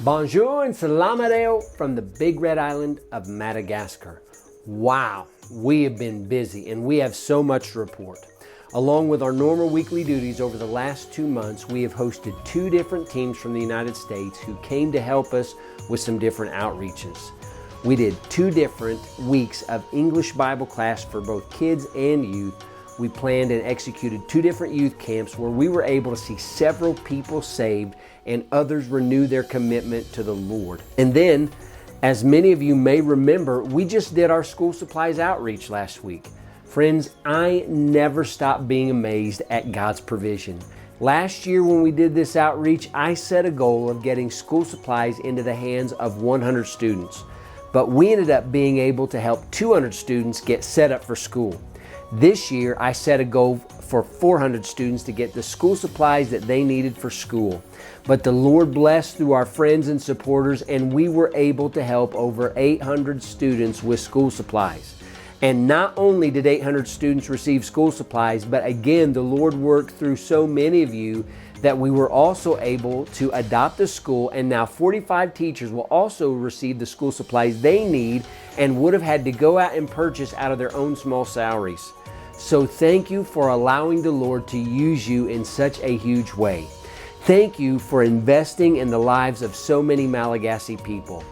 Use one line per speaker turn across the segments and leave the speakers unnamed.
Bonjour and salamadeo from the Big Red Island of Madagascar. Wow, we have been busy and we have so much to report. Along with our normal weekly duties over the last 2 months, we have hosted 2 different teams from the United States who came to help us with some different outreaches. We did 2 different weeks of English Bible class for both kids and youth. We planned and executed 2 different youth camps where we were able to see several people saved and others renew their commitment to the Lord. And then, as many of you may remember, we just did our school supplies outreach last week. Friends, I never stop being amazed at God's provision. Last year when we did this outreach, I set a goal of getting school supplies into the hands of 100 students. But we ended up being able to help 200 students get set up for school. This year, I set a goal for 400 students to get the school supplies that they needed for school. But the Lord blessed through our friends and supporters, and we were able to help over 800 students with school supplies. And not only did 800 students receive school supplies, but again, the Lord worked through so many of you that we were also able to adopt a school, and now 45 teachers will also receive the school supplies they need and would have had to go out and purchase out of their own small salaries. So thank you for allowing the Lord to use you in such a huge way. Thank you for investing in the lives of so many Malagasy people.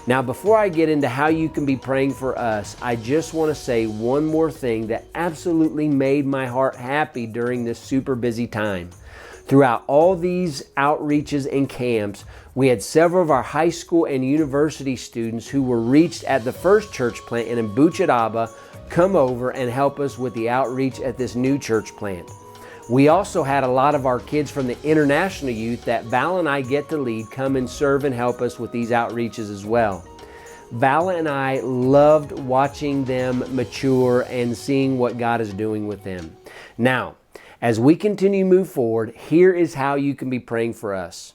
Now, before I get into how you can be praying for us, I just want to say one more thing that absolutely made my heart happy during this super busy time. Throughout all these outreaches and camps, we had several of our high school and university students who were reached at the first church plant in Buchadaba come over and help us with the outreach at this new church plant. We also had a lot of our kids from the international youth that Val and I get to lead come and serve and help us with these outreaches as well. Val and I loved watching them mature and seeing what God is doing with them. Now, as we continue to move forward, here is how you can be praying for us.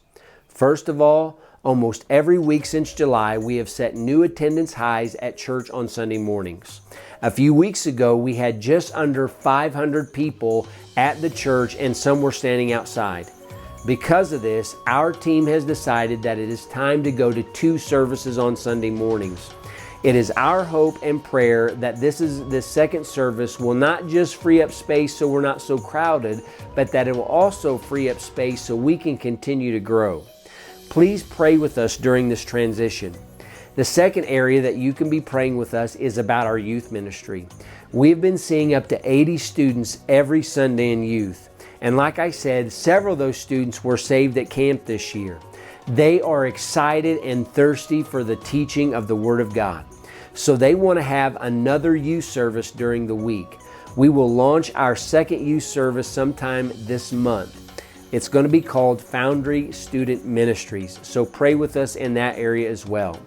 First of all, almost every week since July, we have set new attendance highs at church on Sunday mornings. A few weeks ago, we had just under 500 people at the church and some were standing outside. Because of this, our team has decided that it is time to go to 2 services on Sunday mornings. It is our hope and prayer that this second service will not just free up space so we're not so crowded, but that it will also free up space so we can continue to grow. Please pray with us during this transition. The second area that you can be praying with us is about our youth ministry. We've been seeing up to 80 students every Sunday in youth. And like I said, several of those students were saved at camp this year. They are excited and thirsty for the teaching of the Word of God. So they want to have another youth service during the week. We will launch our second youth service sometime this month. It's going to be called Foundry Student Ministries. So pray with us in that area as well.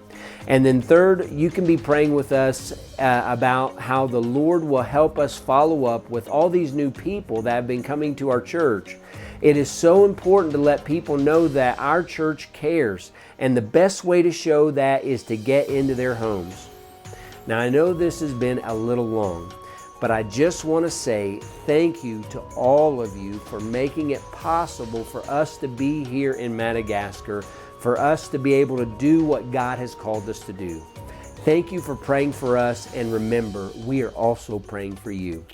And then third, you can be praying with us about how the Lord will help us follow up with all these new people that have been coming to our church. It is so important to let people know that our church cares, and the best way to show that is to get into their homes. Now, I know this has been a little long, but I just want to say thank you to all of you for making it possible for us to be here in Madagascar, for us to be able to do what God has called us to do. Thank you for praying for us, and remember, we are also praying for you.